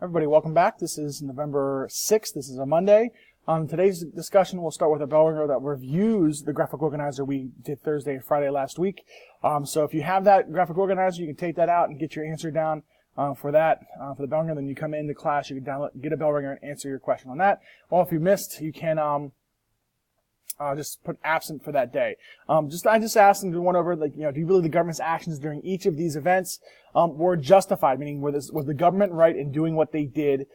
Everybody, welcome back. This is November 6th. This is a Monday. Today's discussion will start with a bell ringer that reviews the graphic organizer we did Thursday and Friday last week. So if you have that graphic organizer, you can take that out and get your answer down for the bell ringer. Then you come into class, you can download, get a bell ringer and answer your question on that. Or if you missed, you can just put absent for that day. I just asked them to run over, do you believe the government's actions during each of these events were justified? Meaning, was the government right in doing what they did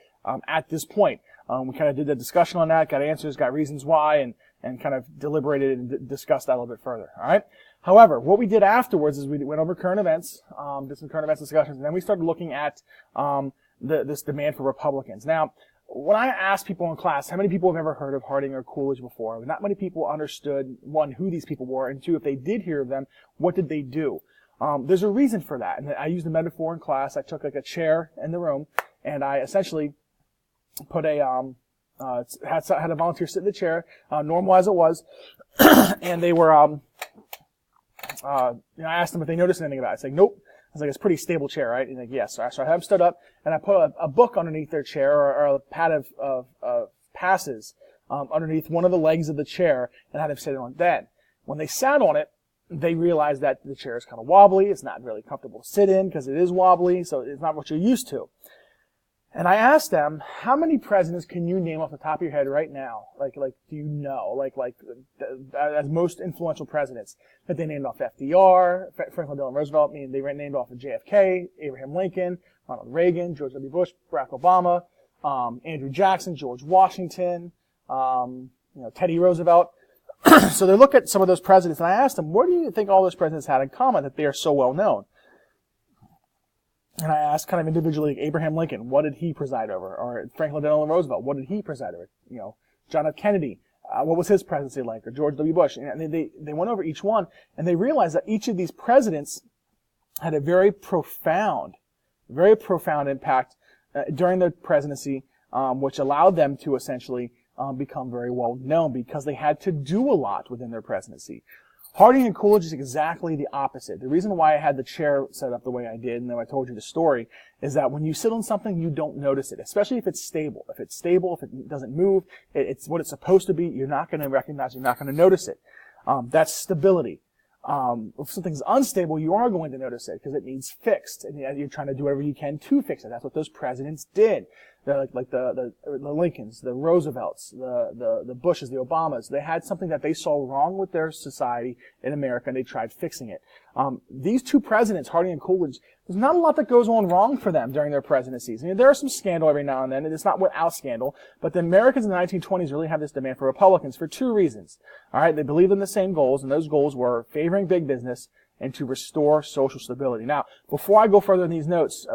at this point? We kind of did a discussion on that, got answers, got reasons why, and kind of deliberated and discussed that a little bit further. All right. However, what we did afterwards is we went over current events, did some current events discussions, and then we started looking at this demand for Republicans. Now, when I asked people in class, how many people have ever heard of Harding or Coolidge before? Not many people understood, one, who these people were, and two, if they did hear of them, what did they do? There's a reason for that. And I used a metaphor in class. I took like a chair in the room, and I essentially put had a volunteer sit in the chair, normal as it was, and they were, I asked them if they noticed anything about it. It's like, nope. I was like, it's a pretty stable chair, right? And like, yes. So I had them stood up, and I put a book underneath their chair, or a pad of passes underneath one of the legs of the chair, and had them sit on it. Then, when they sat on it, they realized that the chair is kind of wobbly. It's not really comfortable to sit in because it is wobbly, so it's not what you're used to. And I asked them, how many presidents can you name off the top of your head right now? Do you know? As most influential presidents that they named off FDR, Franklin Delano Roosevelt, meaning they named off of JFK, Abraham Lincoln, Ronald Reagan, George W. Bush, Barack Obama, Andrew Jackson, George Washington, Teddy Roosevelt. So they look at some of those presidents, and I asked them, what do you think all those presidents had in common that they are so well known? And I asked kind of individually, Abraham Lincoln, what did he preside over? Or Franklin Delano Roosevelt, what did he preside over? John F. Kennedy, what was his presidency like? Or George W. Bush? And they went over each one, and they realized that each of these presidents had a very profound impact during their presidency, which allowed them to essentially become very well known because they had to do a lot within their presidency. Harding and Coolidge is exactly the opposite. The reason why I had the chair set up the way I did, and then I told you the story, is that when you sit on something, you don't notice it, especially if it's stable. If it's stable, if it doesn't move, it's what it's supposed to be, you're not going to recognize, you're not going to notice it. That's stability. If something's unstable, you are going to notice it because it needs fixed, and you're trying to do whatever you can to fix it. That's what those presidents did. They're like the Lincolns, the Roosevelts, the Bushes, the Obamas. They had something that they saw wrong with their society in America, and they tried fixing it. These two presidents, Harding and Coolidge, there's not a lot that goes on wrong for them during their presidencies. There are some scandal every now and then, and it's not without scandal, but the Americans in the 1920s really have this demand for Republicans for two reasons. All right, they believed in the same goals, and those goals were favoring big business and to restore social stability. Now, before I go further in these notes,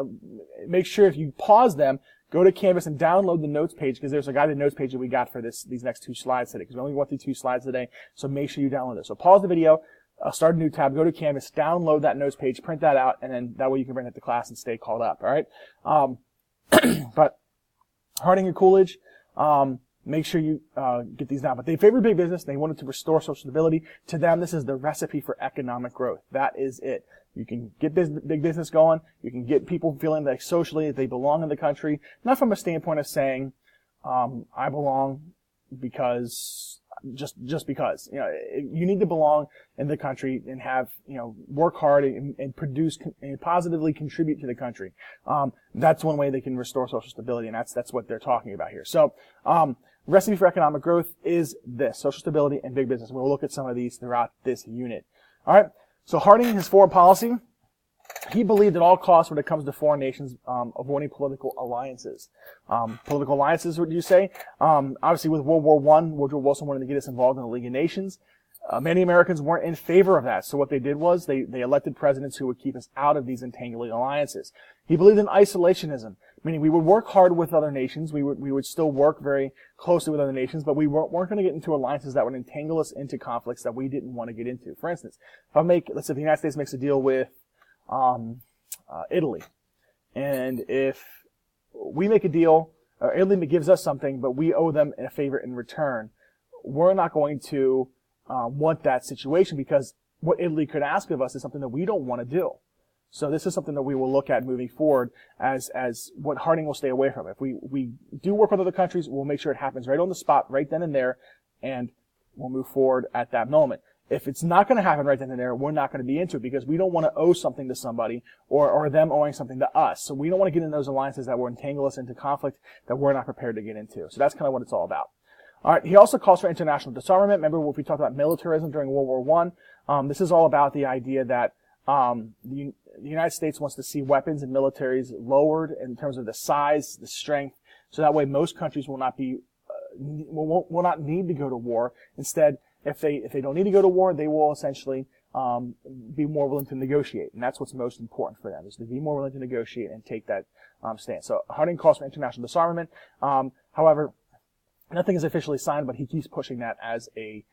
make sure if you pause them, go to Canvas and download the notes page, because there's a guided notes page that we got for these next two slides today, because we only went through two slides today, so make sure you download it. So pause the video, start a new tab, go to Canvas, download that notes page, print that out, and then that way you can bring it to class and stay caught up, all right? But Harding and Coolidge, make sure you get these down. But they favored big business, and they wanted to restore social stability. To them, this is the recipe for economic growth. That is it. You can get big business going. You can get people feeling like socially they belong in the country, not from a standpoint of saying, I belong because, just because. You need to belong in the country and have, work hard and produce and positively contribute to the country. That's one way they can restore social stability, and that's what they're talking about here. So, recipe for economic growth is this: social stability and big business. We'll look at some of these throughout this unit. All right. So Harding, his foreign policy, he believed at all costs when it comes to foreign nations, avoiding political alliances. Political alliances, would you say? Obviously with World War I, Woodrow Wilson wanted to get us involved in the League of Nations. Many Americans weren't in favor of that. So what they did was they elected presidents who would keep us out of these entangling alliances. He believed in isolationism, meaning we would work hard with other nations. We would still work very closely with other nations, but we weren't going to get into alliances that would entangle us into conflicts that we didn't want to get into. For instance, let's say the United States makes a deal with Italy, and if we make a deal, Italy gives us something, but we owe them a favor in return, we're not going to want that situation, because what Italy could ask of us is something that we don't want to do. So this is something that we will look at moving forward as what Harding will stay away from. If we do work with other countries, we'll make sure it happens right on the spot, right then and there, and we'll move forward at that moment. If it's not going to happen right then and there, we're not going to be into it because we don't want to owe something to somebody or them owing something to us. So we don't want to get in those alliances that will entangle us into conflict that we're not prepared to get into. So that's kind of what it's all about. All right. He also calls for international disarmament. Remember what we talked about militarism during World War I? This is all about the idea that the United States wants to see weapons and militaries lowered in terms of the size, the strength, so that way most countries will not be will not need to go to war. Instead, if they don't need to go to war, they will essentially be more willing to negotiate, and that's what's most important for them, is to be more willing to negotiate and take that stance. So Harding calls for international disarmament. However, nothing is officially signed, but he keeps pushing that as a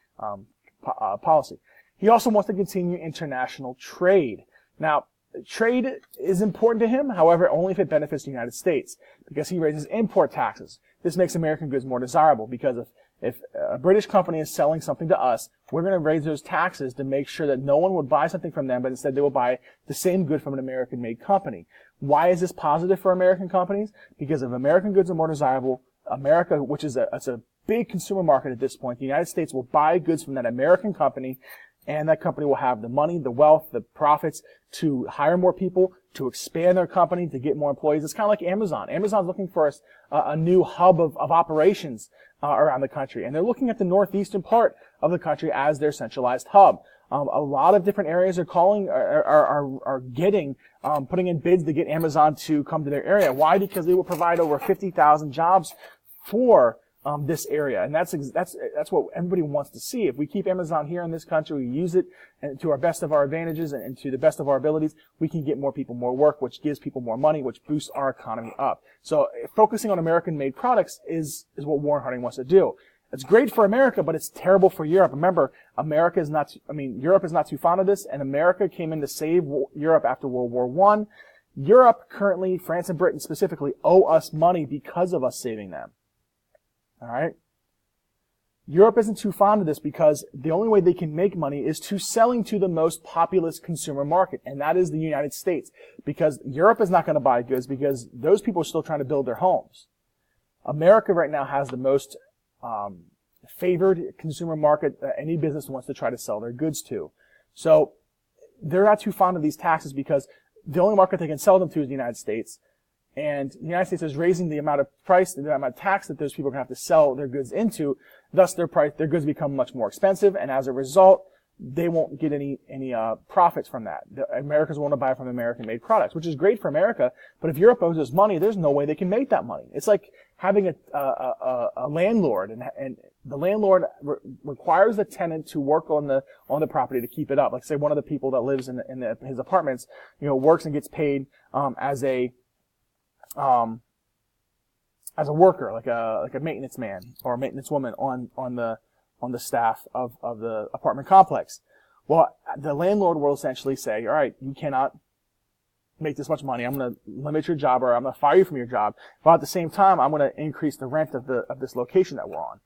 policy. He also wants to continue international trade. Now, trade is important to him, however, only if it benefits the United States, because he raises import taxes. This makes American goods more desirable, because if a British company is selling something to us, we're going to raise those taxes to make sure that no one would buy something from them, but instead they will buy the same good from an American-made company. Why is this positive for American companies? Because if American goods are more desirable, America, which is a big consumer market at this point, the United States will buy goods from that American company, and that company will have the money, the wealth, the profits to hire more people, to expand their company, to get more employees. It's kind of like Amazon. Amazon's looking for a new hub of operations around the country, and they're looking at the northeastern part of the country as their centralized hub. A lot of different areas are putting in bids to get Amazon to come to their area. Why? Because they will provide over 50,000 jobs for this area, and that's what everybody wants to see. If we keep Amazon here in this country, we use it and to our best of our advantages and to the best of our abilities, we can get more people more work, which gives people more money, which boosts our economy up. So focusing on American-made products is what Warren Harding wants to do. It's great for America, but it's terrible for Europe. Remember, Europe is not too fond of this, and America came in to save Europe after World War I. Europe currently, France and Britain specifically, owe us money because of us saving them. All right? Europe isn't too fond of this because the only way they can make money is to selling to the most populous consumer market, and that is the United States. Because Europe is not going to buy goods because those people are still trying to build their homes. America right now has the most favored consumer market that any business wants to try to sell their goods to. So they're not too fond of these taxes because the only market they can sell them to is the United States. And the United States is raising the amount of price, the amount of tax that those people are going to have to sell their goods into. Thus, their goods become much more expensive, and as a result, they won't get any profits from that. The Americans want to buy from American-made products, which is great for America. But if Europe owes us money, there's no way they can make that money. It's like having a landlord, and the landlord requires the tenant to work on the property to keep it up. Like say one of the people that lives in his apartments, works and gets paid as a worker, like a maintenance man or a maintenance woman on the staff of the apartment complex. Well, the landlord will essentially say, all right, you cannot make this much money. I'm going to limit your job, or I'm going to fire you from your job. But at the same time, I'm going to increase the rent of this location that we're on.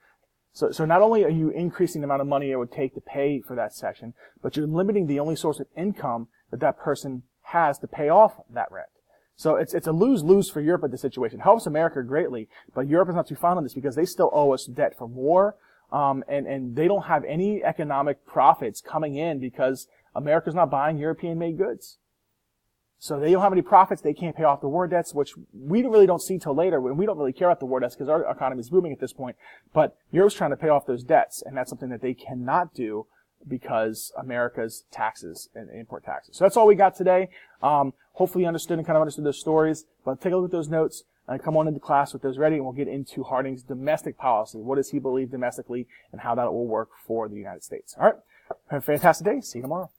So not only are you increasing the amount of money it would take to pay for that section, but you're limiting the only source of income that person has to pay off that rent. So it's a lose-lose for Europe at this situation. It helps America greatly, but Europe is not too fond of this because they still owe us debt from war, and they don't have any economic profits coming in because America's not buying European-made goods. So they don't have any profits. They can't pay off the war debts, which we really don't see till later. We don't really care about the war debts because our economy is booming at this point. But Europe's trying to pay off those debts, and that's something that they cannot do because America's taxes and import taxes. So that's all we got today. Hopefully you understood and kind of understood those stories. But take a look at those notes and come on into class with those ready, and we'll get into Harding's domestic policy. What does he believe domestically and how that will work for the United States? All right. Have a fantastic day. See you tomorrow.